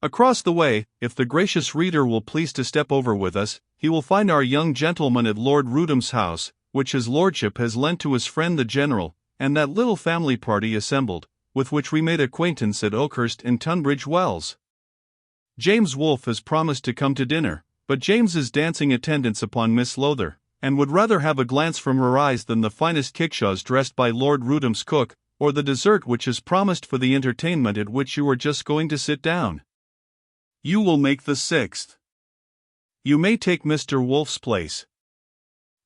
Across the way, if the gracious reader will please to step over with us, he will find our young gentleman at Lord Rudham's house, which his lordship has lent to his friend the General, and that little family party assembled, with which we made acquaintance at Oakhurst in Tunbridge Wells. James Wolfe has promised to come to dinner, but James is dancing attendance upon Miss Lowther, and would rather have a glance from her eyes than the finest kickshaws dressed by Lord Rudham's cook, or the dessert which is promised for the entertainment at which you are just going to sit down. You will make the 6th. You may take Mr. Wolfe's place.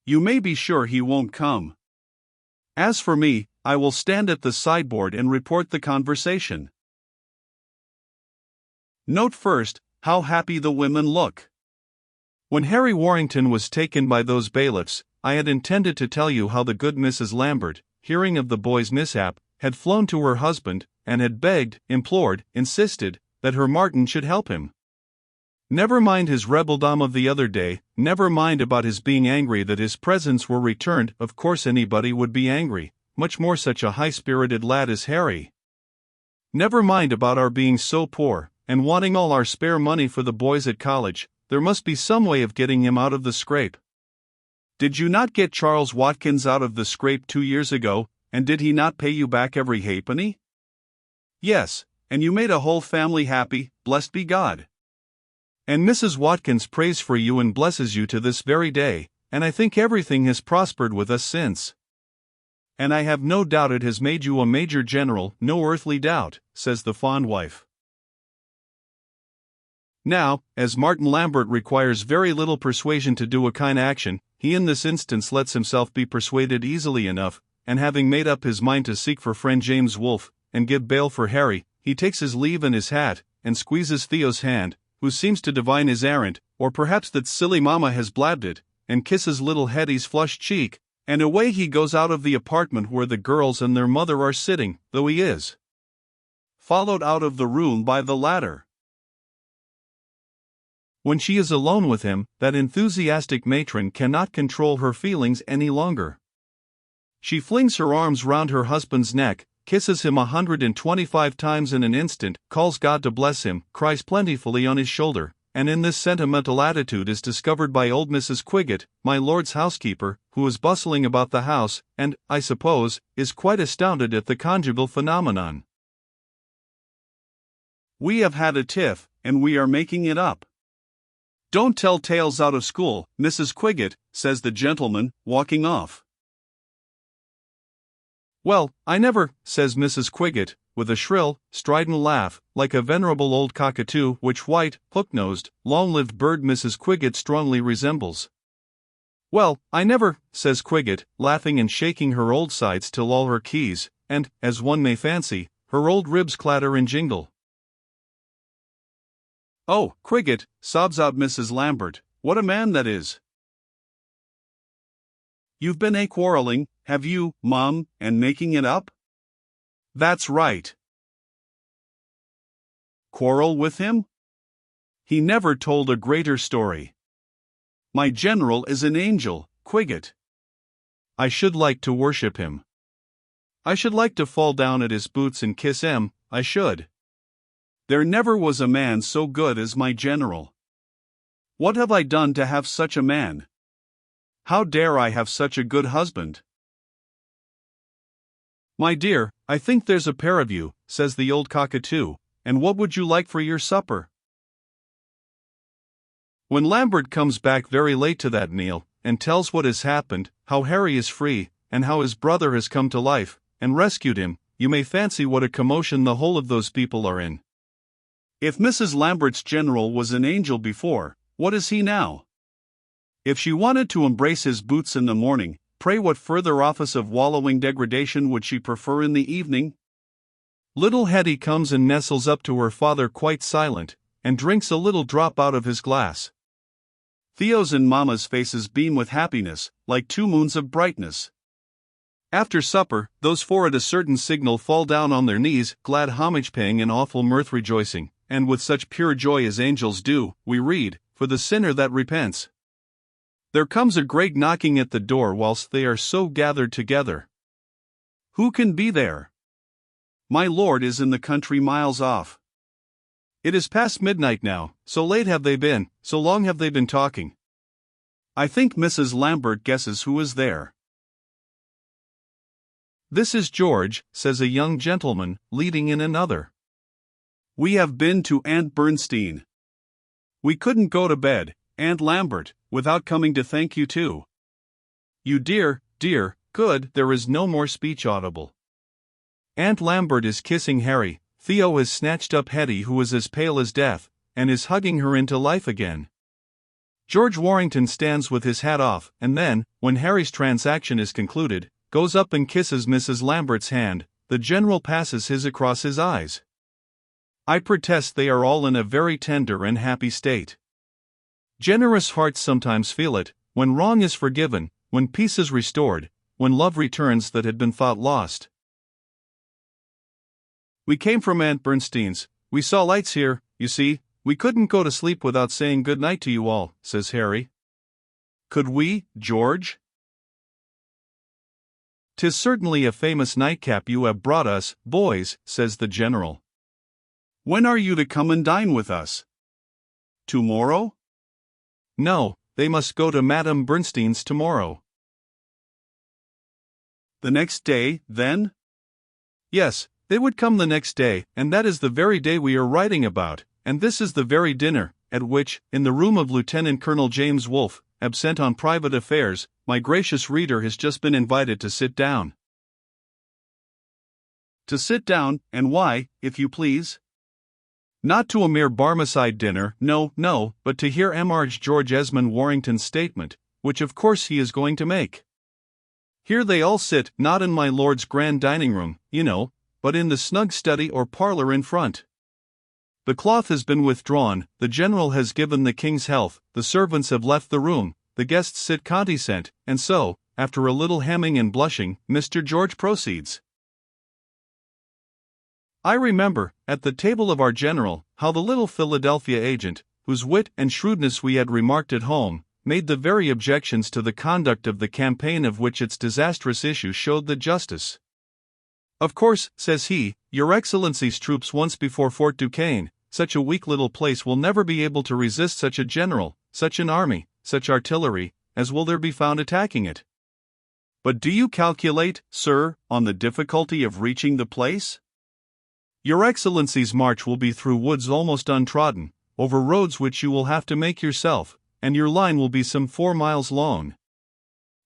You may be sure he won't come. As for me, I will stand at the sideboard and report the conversation. Note first, how happy the women look. When Harry Warrington was taken by those bailiffs, I had intended to tell you how the good Mrs. Lambert, hearing of the boy's mishap, had flown to her husband, and had begged, implored, insisted, that her Martin should help him. Never mind his rebeldom of the other day, never mind about his being angry that his presents were returned. Of course anybody would be angry, much more such a high-spirited lad as Harry. Never mind about our being so poor, and wanting all our spare money for the boys at college. There must be some way of getting him out of the scrape. Did you not get Charles Watkins out of the scrape 2 years ago, and did he not pay you back every halfpenny? Yes, and you made a whole family happy, blessed be God. And Mrs. Watkins prays for you and blesses you to this very day, and I think everything has prospered with us since. And I have no doubt it has made you a major general, no earthly doubt, says the fond wife. Now, as Martin Lambert requires very little persuasion to do a kind action, he in this instance lets himself be persuaded easily enough, and having made up his mind to seek for friend James Wolfe, and give bail for Harry, he takes his leave and his hat, and squeezes Theo's hand, who seems to divine his errand, or perhaps that silly mamma has blabbed it, and kisses little Hetty's flushed cheek, and away he goes out of the apartment where the girls and their mother are sitting, though he is followed out of the room by the latter. When she is alone with him, that enthusiastic matron cannot control her feelings any longer. She flings her arms round her husband's neck, kisses him 125 times in an instant, calls God to bless him, cries plentifully on his shoulder, and in this sentimental attitude is discovered by old Mrs. Quiggett, my lord's housekeeper, who is bustling about the house, and, I suppose, is quite astounded at the conjugal phenomenon. We have had a tiff, and we are making it up. Don't tell tales out of school, Mrs. Quiggett, says the gentleman, walking off. Well, I never, says Mrs. Quiggett, with a shrill, strident laugh, like a venerable old cockatoo, which white, hook-nosed, long-lived bird Mrs. Quiggett strongly resembles. Well, I never, says Quiggett, laughing and shaking her old sides till all her keys, and, as one may fancy, her old ribs clatter and jingle. Oh, Quiggett, sobs out Mrs. Lambert, what a man that is. You've been quarreling, have you, Mum, and making it up? That's right. Quarrel with him? He never told a greater story. My general is an angel, Quiggett. I should like to worship him. I should like to fall down at his boots and kiss him, I should. There never was a man so good as my general. What have I done to have such a man? How dare I have such a good husband? My dear, I think there's a pair of you, says the old cockatoo, and what would you like for your supper? When Lambert comes back very late to that meal, and tells what has happened, how Harry is free, and how his brother has come to life, and rescued him, you may fancy what a commotion the whole of those people are in. If Mrs. Lambert's general was an angel before, what is he now? If she wanted to embrace his boots in the morning, pray what further office of wallowing degradation would she prefer in the evening? Little Hetty comes and nestles up to her father quite silent, and drinks a little drop out of his glass. Theo's and Mamma's faces beam with happiness, like 2 moons of brightness. After supper, those four at a certain signal fall down on their knees, glad homage paying and awful mirth rejoicing, and with such pure joy as angels do, we read, for the sinner that repents. There comes a great knocking at the door whilst they are so gathered together. Who can be there? My lord is in the country miles off. It is past midnight now, so late have they been, so long have they been talking. I think Mrs. Lambert guesses who is there. This is George, says a young gentleman, leading in another. We have been to Aunt Bernstein. We couldn't go to bed, Aunt Lambert, without coming to thank you too. You dear, dear, good, there is no more speech audible. Aunt Lambert is kissing Harry, Theo has snatched up Hetty who is as pale as death, and is hugging her into life again. George Warrington stands with his hat off, and then, when Harry's transaction is concluded, goes up and kisses Mrs. Lambert's hand. The General passes his across his eyes. I protest they are all in a very tender and happy state. Generous hearts sometimes feel it, when wrong is forgiven, when peace is restored, when love returns that had been thought lost. We came from Aunt Bernstein's. We saw lights here, you see. We couldn't go to sleep without saying good night to you all, says Harry. Could we, George? 'Tis certainly a famous nightcap you have brought us, boys, says the General. When are you to come and dine with us? Tomorrow? No, they must go to Madame Bernstein's tomorrow. The next day, then? Yes, they would come the next day, and that is the very day we are writing about, and this is the very dinner, at which, in the room of Lieutenant Colonel James Wolfe, absent on private affairs, my gracious reader has just been invited to sit down. To sit down, and why, if you please? Not to a mere Barmecide dinner, no, but to hear Emarge George Esmond Warrington's statement, which of course he is going to make. Here they all sit, not in my lord's grand dining room, you know, but in the snug study or parlor in front. The cloth has been withdrawn, the General has given the King's health, the servants have left the room, the guests sit content, and so, after a little hemming and blushing, Mr. George proceeds. I remember, at the table of our General, how the little Philadelphia agent, whose wit and shrewdness we had remarked at home, made the very objections to the conduct of the campaign of which its disastrous issue showed the justice. Of course, says he, Your Excellency's troops once before Fort Duquesne, such a weak little place will never be able to resist such a general, such an army, such artillery, as will there be found attacking it. But do you calculate, sir, on the difficulty of reaching the place? Your Excellency's march will be through woods almost untrodden, over roads which you will have to make yourself, and your line will be some 4 miles long.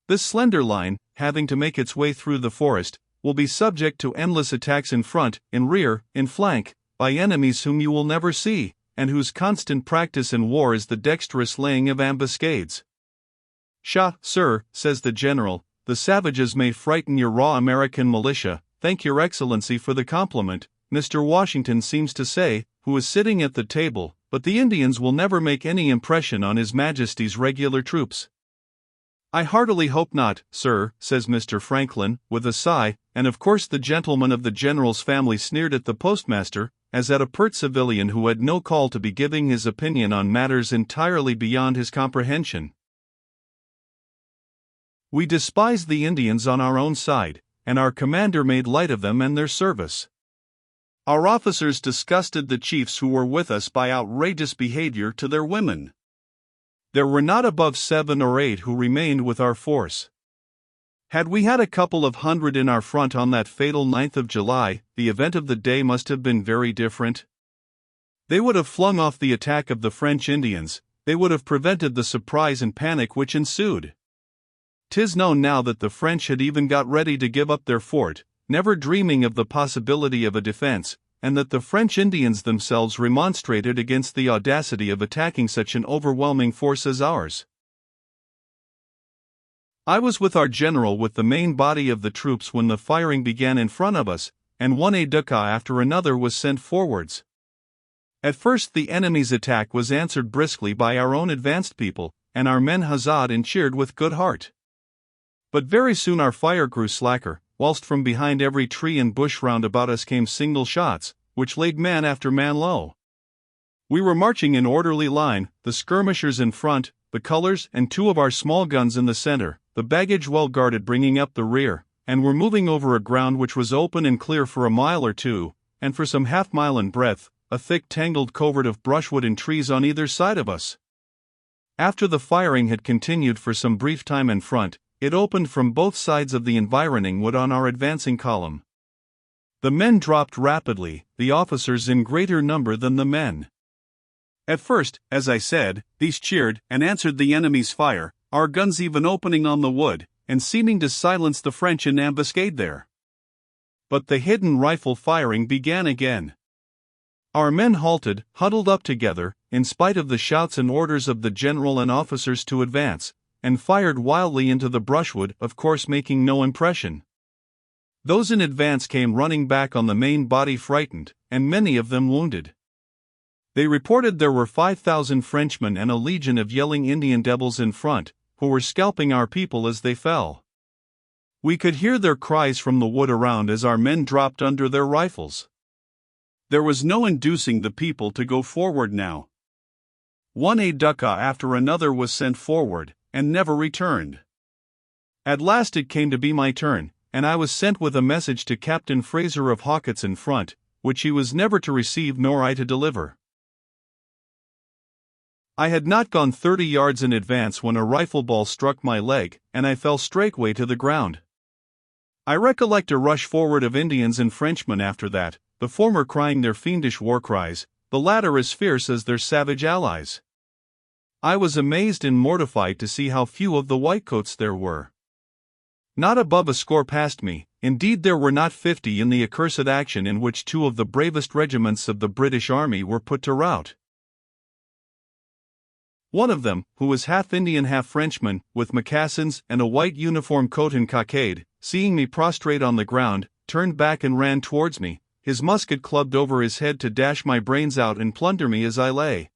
This slender line, having to make its way through the forest, will be subject to endless attacks in front, in rear, in flank, by enemies whom you will never see, and whose constant practice in war is the dexterous laying of ambuscades. Pshaw, sir, says the General, the savages may frighten your raw American militia. Thank your Excellency for the compliment, Mr. Washington seems to say, who is sitting at the table, but the Indians will never make any impression on His Majesty's regular troops. I heartily hope not, sir, says Mr. Franklin, with a sigh, and of course the gentlemen of the General's family sneered at the postmaster, as at a pert civilian who had no call to be giving his opinion on matters entirely beyond his comprehension. We despised the Indians on our own side, and our commander made light of them and their service. Our officers disgusted the chiefs who were with us by outrageous behavior to their women. There were not above 7 or 8 who remained with our force. Had we had a couple of hundred in our front on that fatal 9th of July, the event of the day must have been very different. They would have flung off the attack of the French Indians, they would have prevented the surprise and panic which ensued. 'Tis known now that the French had even got ready to give up their fort, never dreaming of the possibility of a defense, and that the French Indians themselves remonstrated against the audacity of attacking such an overwhelming force as ours. I was with our General with the main body of the troops when the firing began in front of us, and one aide-de-camp after another was sent forwards. At first the enemy's attack was answered briskly by our own advanced people, and our men huzzaed and cheered with good heart. But very soon our fire grew slacker, whilst from behind every tree and bush round about us came single shots, which laid man after man low. We were marching in orderly line, the skirmishers in front, the colors and 2 of our small guns in the center, the baggage well guarded bringing up the rear, and were moving over a ground which was open and clear for a mile or 2, and for some half-mile in breadth, a thick tangled covert of brushwood and trees on either side of us. After the firing had continued for some brief time in front, it opened from both sides of the environing wood on our advancing column. The men dropped rapidly, the officers in greater number than the men. At first, as I said, these cheered and answered the enemy's fire, our guns even opening on the wood, and seeming to silence the French in ambuscade there. But the hidden rifle firing began again. Our men halted, huddled up together, in spite of the shouts and orders of the general and officers to advance, and fired wildly into the brushwood, of course making no impression. Those in advance came running back on the main body frightened, and many of them wounded. They reported there were 5,000 Frenchmen and a legion of yelling Indian devils in front, who were scalping our people as they fell. We could hear their cries from the wood around as our men dropped under their rifles. There was no inducing the people to go forward now. One aide-de-camp after another was sent forward, and never returned. At last it came to be my turn, and I was sent with a message to Captain Fraser of Hawkett's in front, which he was never to receive nor I to deliver. I had not gone 30 yards in advance when a rifle ball struck my leg, and I fell straightway to the ground. I recollect a rush forward of Indians and Frenchmen after that, the former crying their fiendish war cries, the latter as fierce as their savage allies. I was amazed and mortified to see how few of the whitecoats there were. Not above a score passed me, indeed there were not 50 in the accursed action in which 2 of the bravest regiments of the British Army were put to rout. One of them, who was half Indian half Frenchman, with moccasins and a white uniform coat and cockade, seeing me prostrate on the ground, turned back and ran towards me, his musket clubbed over his head to dash my brains out and plunder me as I lay.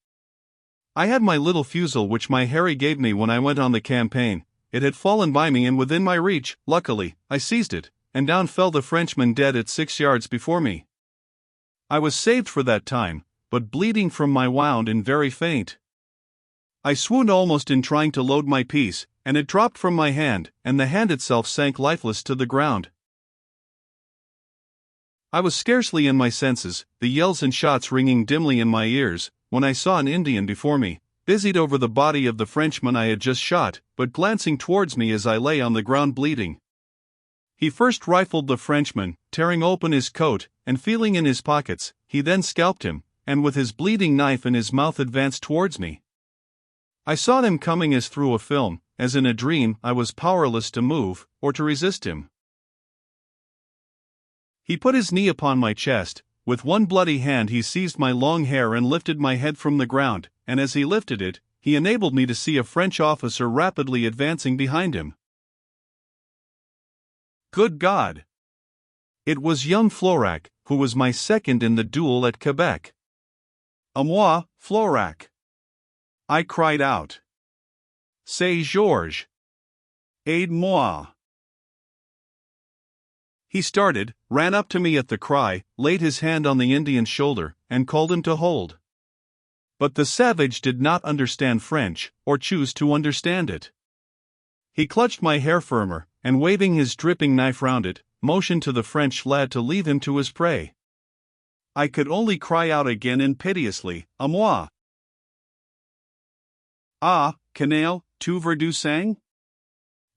I had my little fusil which my Harry gave me when I went on the campaign. It had fallen by me and within my reach. Luckily, I seized it, and down fell the Frenchman dead at 6 yards before me. I was saved for that time, but bleeding from my wound and very faint. I swooned almost in trying to load my piece, and it dropped from my hand, and the hand itself sank lifeless to the ground. I was scarcely in my senses, the yells and shots ringing dimly in my ears, when I saw an Indian before me, busied over the body of the Frenchman I had just shot, but glancing towards me as I lay on the ground bleeding. He first rifled the Frenchman, tearing open his coat, and feeling in his pockets, he then scalped him, and with his bleeding knife in his mouth advanced towards me. I saw him coming as through a film, as in a dream. I was powerless to move, or to resist him. He put his knee upon my chest, with one bloody hand he seized my long hair and lifted my head from the ground, and as he lifted it, he enabled me to see a French officer rapidly advancing behind him. Good God! It was young Florac, who was my second in the duel at Quebec. "A moi, Florac!" I cried out. "C'est Georges! Aide-moi!" He started, ran up to me at the cry, laid his hand on the Indian's shoulder, and called him to hold. But the savage did not understand French, or choose to understand it. He clutched my hair firmer, and waving his dripping knife round it, motioned to the French lad to leave him to his prey. I could only cry out again and piteously, "À moi!" "Ah, canaille, tu veux du sang?"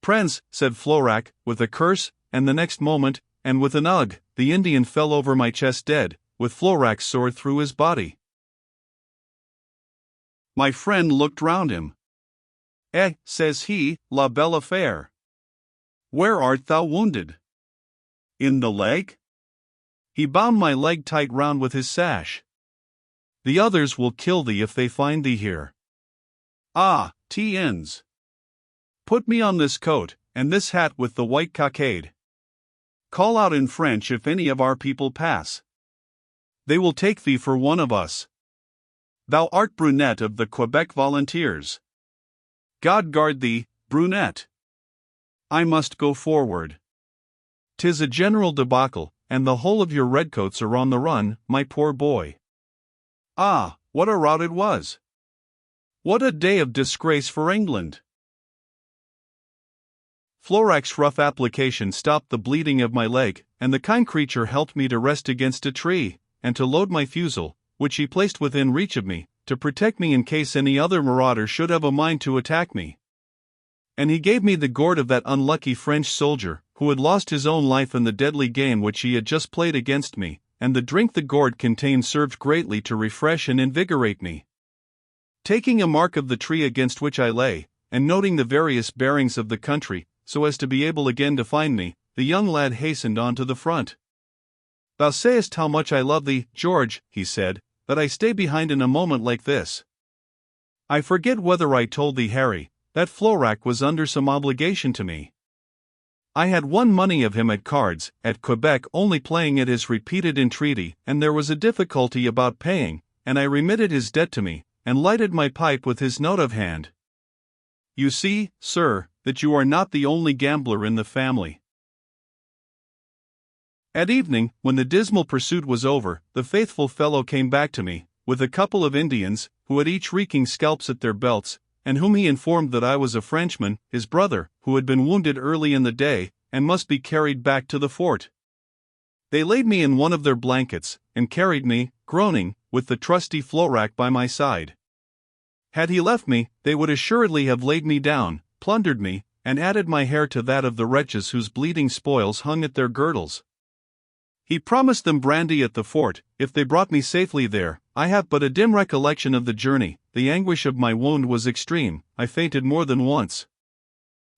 "Prince," said Florac, with a curse, and the next moment, and with an ugh, the Indian fell over my chest dead, with Florac's sword through his body. My friend looked round him. "Eh," says he, "la belle affaire. Where art thou wounded?" "In the leg?" He bound my leg tight round with his sash. "The others will kill thee if they find thee here." "Ah, tiens! Put me on this coat, and this hat with the white cockade. Call out in French if any of our people pass. They will take thee for one of us. Thou art Brunette of the Quebec Volunteers. God guard thee, Brunette. I must go forward. 'Tis a general debacle, and the whole of your redcoats are on the run, my poor boy. Ah, what a rout it was! What a day of disgrace for England!" Florac's rough application stopped the bleeding of my leg, and the kind creature helped me to rest against a tree, and to load my fusil, which he placed within reach of me, to protect me in case any other marauder should have a mind to attack me. And he gave me the gourd of that unlucky French soldier, who had lost his own life in the deadly game which he had just played against me, and the drink the gourd contained served greatly to refresh and invigorate me. Taking a mark of the tree against which I lay, and noting the various bearings of the country, so as to be able again to find me, the young lad hastened on to the front. "Thou sayest how much I love thee, George," he said, "that I stay behind in a moment like this. I forget whether I told thee, Harry, that Florac was under some obligation to me. I had won money of him at cards, at Quebec, only playing at his repeated entreaty, and there was a difficulty about paying, and I remitted his debt to me, and lighted my pipe with his note of hand. You see, sir, that you are not the only gambler in the family." At evening, when the dismal pursuit was over, the faithful fellow came back to me, with a couple of Indians, who had each reeking scalps at their belts, and whom he informed that I was a Frenchman, his brother, who had been wounded early in the day, and must be carried back to the fort. They laid me in one of their blankets, and carried me, groaning, with the trusty Florac by my side. Had he left me, they would assuredly have laid me down, plundered me, and added my hair to that of the wretches whose bleeding spoils hung at their girdles. He promised them brandy at the fort, if they brought me safely there. I have but a dim recollection of the journey. The anguish of my wound was extreme. I fainted more than once.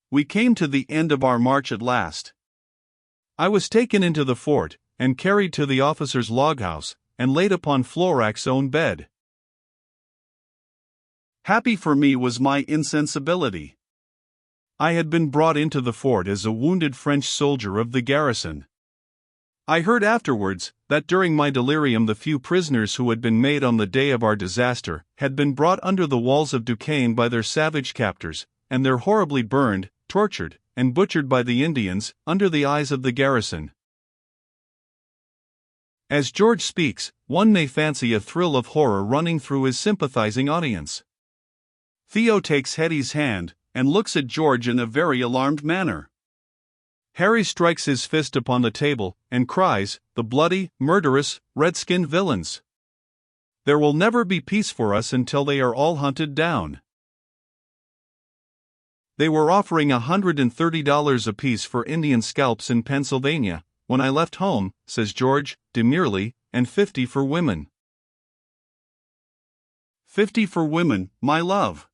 We came to the end of our march at last. I was taken into the fort, and carried to the officer's log-house, and laid upon Florac's own bed. Happy for me was my insensibility. I had been brought into the fort as a wounded French soldier of the garrison. I heard afterwards that during my delirium the few prisoners who had been made on the day of our disaster had been brought under the walls of Duquesne by their savage captors, and there horribly burned, tortured, and butchered by the Indians, under the eyes of the garrison. As George speaks, one may fancy a thrill of horror running through his sympathizing audience. Theo takes Hetty's hand, and looks at George in a very alarmed manner. Harry strikes his fist upon the table, and cries, "The bloody, murderous, red-skinned villains! There will never be peace for us until they are all hunted down." They were offering $130 apiece for Indian scalps in Pennsylvania, when I left home, says George, demurely, and 50 for women. 50 for women, my love.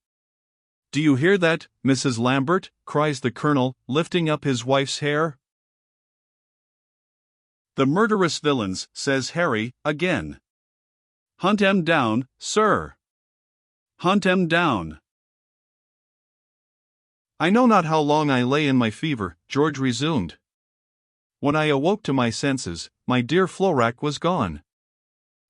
Do you hear that, Mrs. Lambert? Cries the colonel, lifting up his wife's hair. "The murderous villains," says Harry, again. "Hunt 'em down, sir. Hunt 'em down." "I know not how long I lay in my fever," George resumed. "When I awoke to my senses, my dear Florac was gone.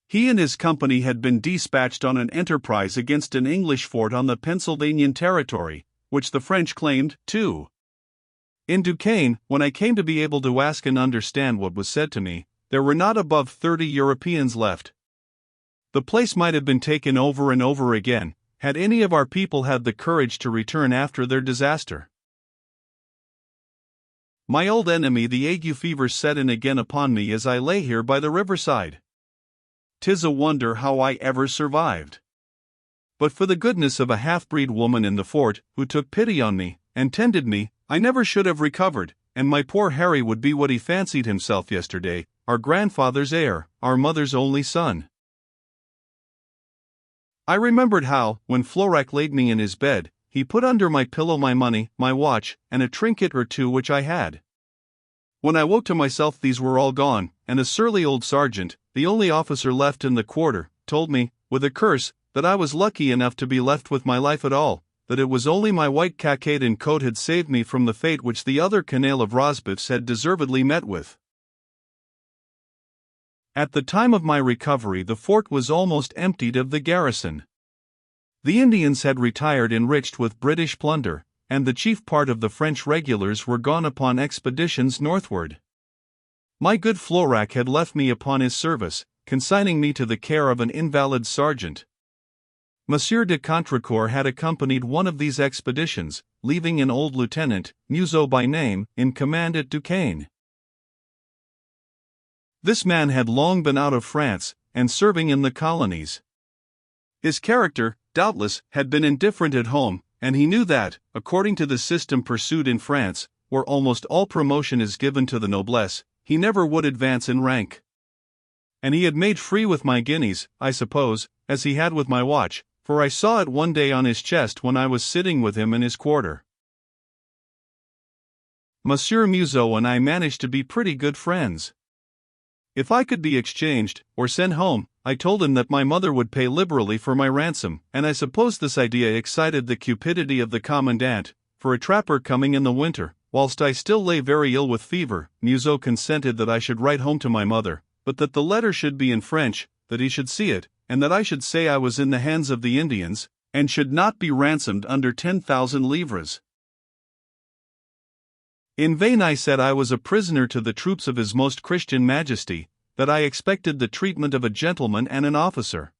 He and his company had been dispatched on an enterprise against an English fort on the Pennsylvanian territory, which the French claimed, too. In Duquesne, when I came to be able to ask and understand what was said to me, there were not above 30 Europeans left. The place might have been taken over and over again, had any of our people had the courage to return after their disaster. My old enemy the ague fever set in again upon me as I lay here by the riverside. 'Tis a wonder how I ever survived. But for the goodness of a half-breed woman in the fort, who took pity on me, and tended me, I never should have recovered, and my poor Harry would be what he fancied himself yesterday, our grandfather's heir, our mother's only son. I remembered how, when Florac laid me in his bed, he put under my pillow my money, my watch, and a trinket or two which I had. When I woke to myself these were all gone, and a surly old sergeant, the only officer left in the quarter, told me, with a curse, that I was lucky enough to be left with my life at all, that it was only my white cockade and coat had saved me from the fate which the other canaille of Rosbifs had deservedly met with. At the time of my recovery the fort was almost emptied of the garrison. The Indians had retired enriched with British plunder, and the chief part of the French regulars were gone upon expeditions northward. My good Florac had left me upon his service, consigning me to the care of an invalid sergeant. Monsieur de Contrecoeur had accompanied one of these expeditions, leaving an old lieutenant, Museau by name, in command at Duquesne. This man had long been out of France, and serving in the colonies. His character, doubtless, had been indifferent at home, and he knew that, according to the system pursued in France, where almost all promotion is given to the noblesse, he never would advance in rank. And he had made free with my guineas, I suppose, as he had with my watch, for I saw it one day on his chest when I was sitting with him in his quarter. Monsieur Museau and I managed to be pretty good friends. If I could be exchanged, or sent home, I told him that my mother would pay liberally for my ransom, and I suppose this idea excited the cupidity of the commandant, for a trapper coming in the winter, whilst I still lay very ill with fever, Museau consented that I should write home to my mother, but that the letter should be in French, that he should see it, and that I should say I was in the hands of the Indians, and should not be ransomed under 10,000 livres. In vain I said I was a prisoner to the troops of His Most Christian Majesty, that I expected the treatment of a gentleman and an officer.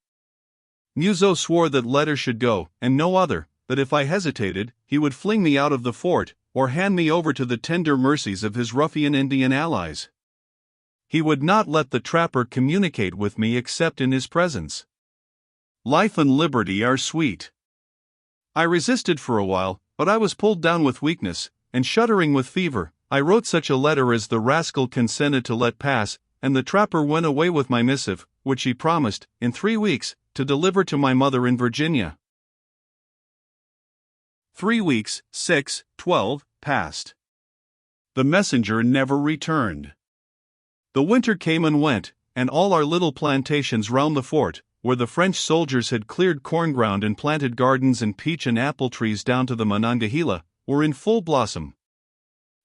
Museau swore that letter should go, and no other, that if I hesitated, he would fling me out of the fort, or hand me over to the tender mercies of his ruffian Indian allies. He would not let the trapper communicate with me except in his presence. Life and liberty are sweet. I resisted for a while, but I was pulled down with weakness, and shuddering with fever, I wrote such a letter as the rascal consented to let pass, and the trapper went away with my missive, which he promised, in 3 weeks, to deliver to my mother in Virginia. 3 weeks, 6, 12, passed. The messenger never returned. The winter came and went, and all our little plantations round the fort, where the French soldiers had cleared corn ground and planted gardens and peach and apple trees down to the Monongahela, were in full blossom.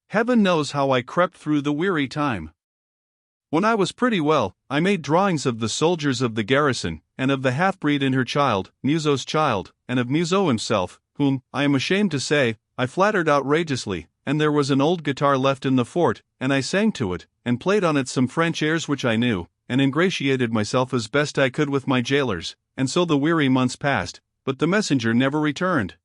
Heaven knows how I crept through the weary time. When I was pretty well, I made drawings of the soldiers of the garrison, and of the half-breed and her child, Museau's child, and of Museau himself, whom, I am ashamed to say, I flattered outrageously, and there was an old guitar left in the fort, and I sang to it, and played on it some French airs which I knew, and ingratiated myself as best I could with my jailers, and so the weary months passed, but the messenger never returned.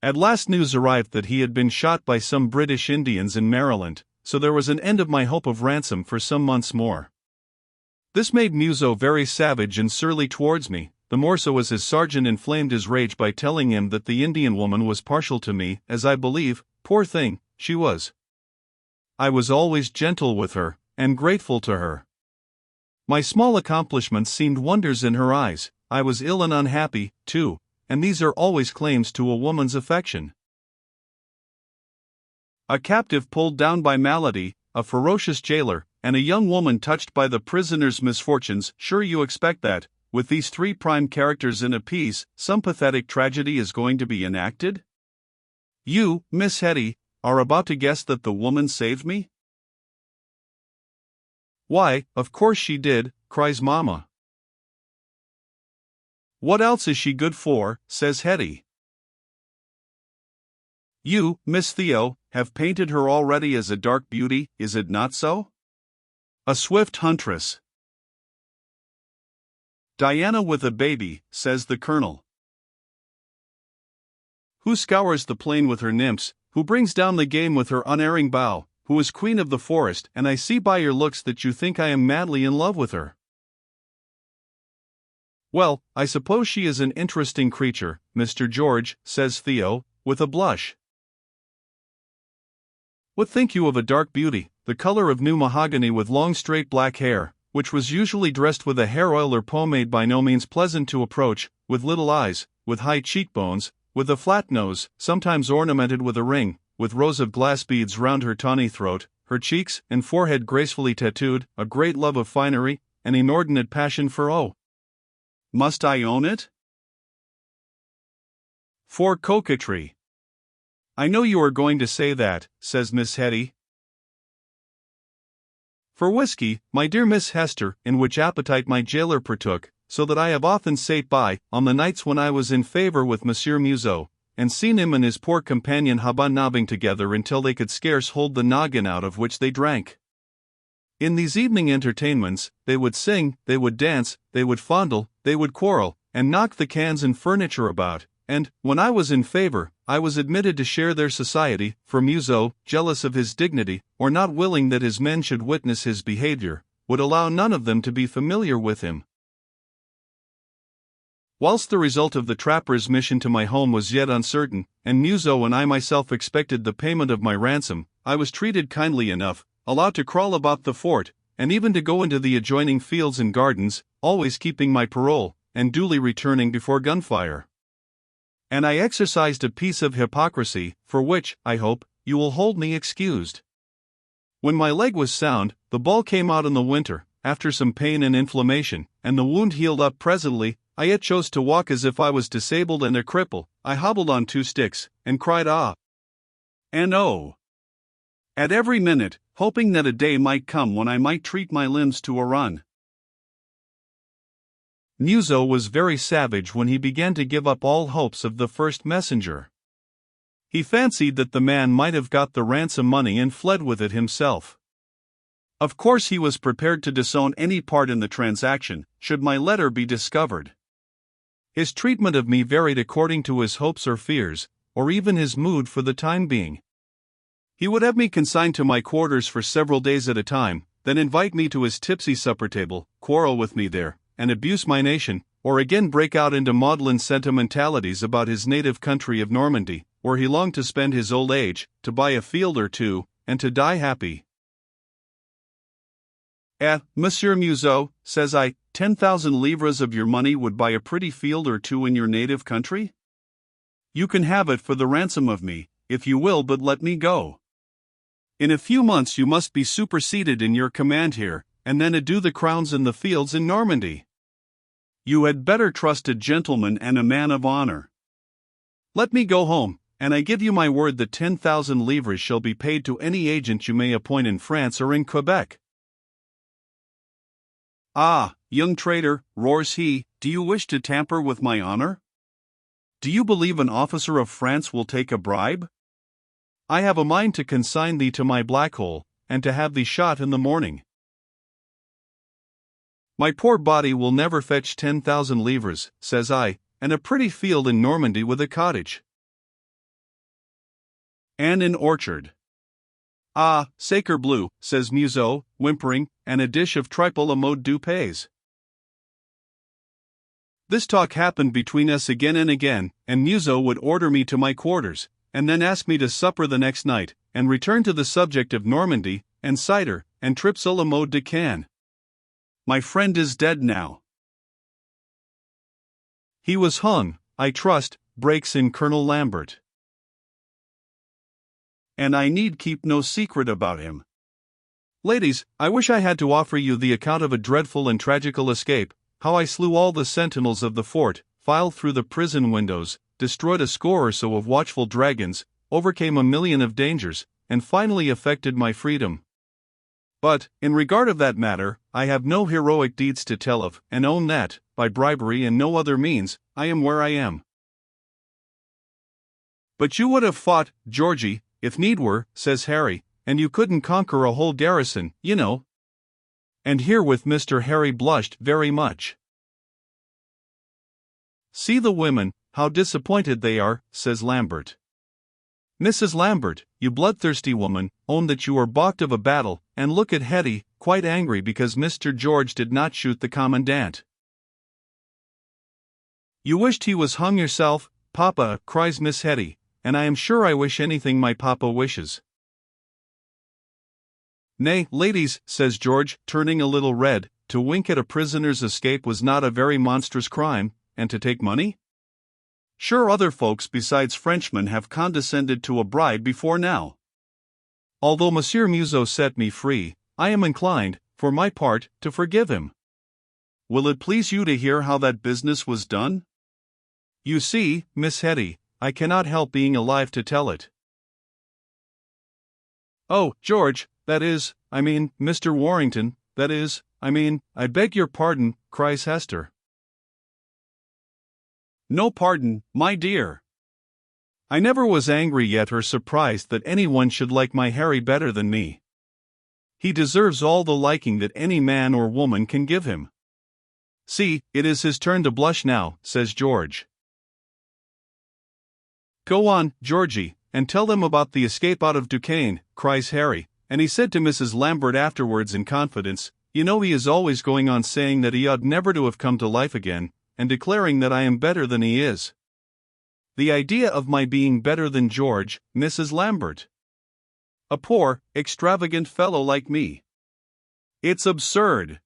At last news arrived that he had been shot by some British Indians in Maryland, so there was an end of my hope of ransom for some months more. This made Museau very savage and surly towards me, the more so as his sergeant inflamed his rage by telling him that the Indian woman was partial to me, as I believe, poor thing, she was. I was always gentle with her, and grateful to her. My small accomplishments seemed wonders in her eyes. I was ill and unhappy, too, and these are always claims to a woman's affection. A captive pulled down by malady, a ferocious jailer, and a young woman touched by the prisoner's misfortunes. Sure, you expect that, with these 3 prime characters in a piece, some pathetic tragedy is going to be enacted? You, Miss Hetty, are about to guess that the woman saved me? Why, of course she did, cries Mama. What else is she good for, says Hetty. You, Miss Theo, have painted her already as a dark beauty, is it not so? A swift huntress. Diana with a baby, says the colonel. Who scours the plain with her nymphs, who brings down the game with her unerring bow, who is queen of the forest, and I see by your looks that you think I am madly in love with her. Well, I suppose she is an interesting creature, Mr. George, says Theo, with a blush. What think you of a dark beauty, the color of new mahogany with long straight black hair, which was usually dressed with a hair oil or pomade by no means pleasant to approach, with little eyes, with high cheekbones, with a flat nose, sometimes ornamented with a ring, with rows of glass beads round her tawny throat, her cheeks and forehead gracefully tattooed, a great love of finery, an inordinate passion for must I own it? For coquetry. I know you are going to say that, says Miss Hetty. For whiskey, my dear Miss Hester, in which appetite my jailer partook, so that I have often sate by, on the nights when I was in favor with Monsieur Museau, and seen him and his poor companion hobnobbing together until they could scarce hold the noggin out of which they drank. In these evening entertainments, they would sing, they would dance, they would fondle, they would quarrel, and knock the cans and furniture about, and, when I was in favor, I was admitted to share their society, for Museau, jealous of his dignity, or not willing that his men should witness his behavior, would allow none of them to be familiar with him. Whilst the result of the trapper's mission to my home was yet uncertain, and Museau and I myself expected the payment of my ransom, I was treated kindly enough, allowed to crawl about the fort, and even to go into the adjoining fields and gardens, always keeping my parole, and duly returning before gunfire. And I exercised a piece of hypocrisy, for which, I hope, you will hold me excused. When my leg was sound, the ball came out in the winter, after some pain and inflammation, and the wound healed up presently. I yet chose to walk as if I was disabled and a cripple. I hobbled on 2 sticks, and cried ah and oh at every minute, hoping that a day might come when I might treat my limbs to a run. Museau was very savage when he began to give up all hopes of the first messenger. He fancied that the man might have got the ransom money and fled with it himself. Of course he was prepared to disown any part in the transaction, should my letter be discovered. His treatment of me varied according to his hopes or fears, or even his mood for the time being. He would have me consigned to my quarters for several days at a time, then invite me to his tipsy supper table, quarrel with me there, and abuse my nation, or again break out into maudlin sentimentalities about his native country of Normandy, where he longed to spend his old age, to buy a field or two, and to die happy. Monsieur Museau, says I, 10,000 livres of your money would buy a pretty field or two in your native country? You can have it for the ransom of me, if you will but let me go. In a few months you must be superseded in your command here, and then ado the crowns and the fields in Normandy. You had better trust a gentleman and a man of honor. Let me go home, and I give you my word that 10,000 livres shall be paid to any agent you may appoint in France or in Quebec. Ah, young traitor, roars he, do you wish to tamper with my honor? Do you believe an officer of France will take a bribe? I have a mind to consign thee to my black hole, and to have thee shot in the morning. My poor body will never fetch 10,000 livres, says I, and a pretty field in Normandy with a cottage. And an orchard. Ah, sacre bleu, says Museau, whimpering, and a dish of triple à mode du pays. This talk happened between us again and again, and Museau would order me to my quarters, and then ask me to supper the next night, and return to the subject of Normandy, and cider, and trips à la mode de Cannes. My friend is dead now. He was hung, I trust, breaks in Colonel Lambert. And I need keep no secret about him. Ladies, I wish I had to offer you the account of a dreadful and tragical escape, how I slew all the sentinels of the fort, filed through the prison windows, destroyed a score or so of watchful dragons, overcame 1,000,000 of dangers, and finally effected my freedom. But, in regard of that matter, I have no heroic deeds to tell of, and own that, by bribery and no other means, I am where I am. But you would have fought, Georgie, if need were, says Harry, and you couldn't conquer a whole garrison, you know. And herewith Mr. Harry blushed very much. See the women, how disappointed they are, says Lambert. Mrs. Lambert, you bloodthirsty woman, own that you were balked of a battle, and look at Hetty, quite angry because Mr. George did not shoot the commandant. You wished he was hung yourself, Papa, cries Miss Hetty, and I am sure I wish anything my papa wishes. Nay, ladies, says George, turning a little red, to wink at a prisoner's escape was not a very monstrous crime, and to take money? Sure other folks besides Frenchmen have condescended to a bribe before now. Although Monsieur Museau set me free, I am inclined, for my part, to forgive him. Will it please you to hear how that business was done? You see, Miss Hetty, I cannot help being alive to tell it. Oh, George, Mr. Warrington, I beg your pardon, cries Hester. No pardon, my dear. I never was angry yet or surprised that anyone should like my Harry better than me. He deserves all the liking that any man or woman can give him. See, it is his turn to blush now, says George. Go on, Georgie, and tell them about the escape out of Duquesne, cries Harry, and he said to Mrs. Lambert afterwards in confidence, You know, he is always going on saying that he ought never to have come to life again, and declaring that I am better than he is. The idea of my being better than George, Mrs. Lambert. A poor, extravagant fellow like me. It's absurd.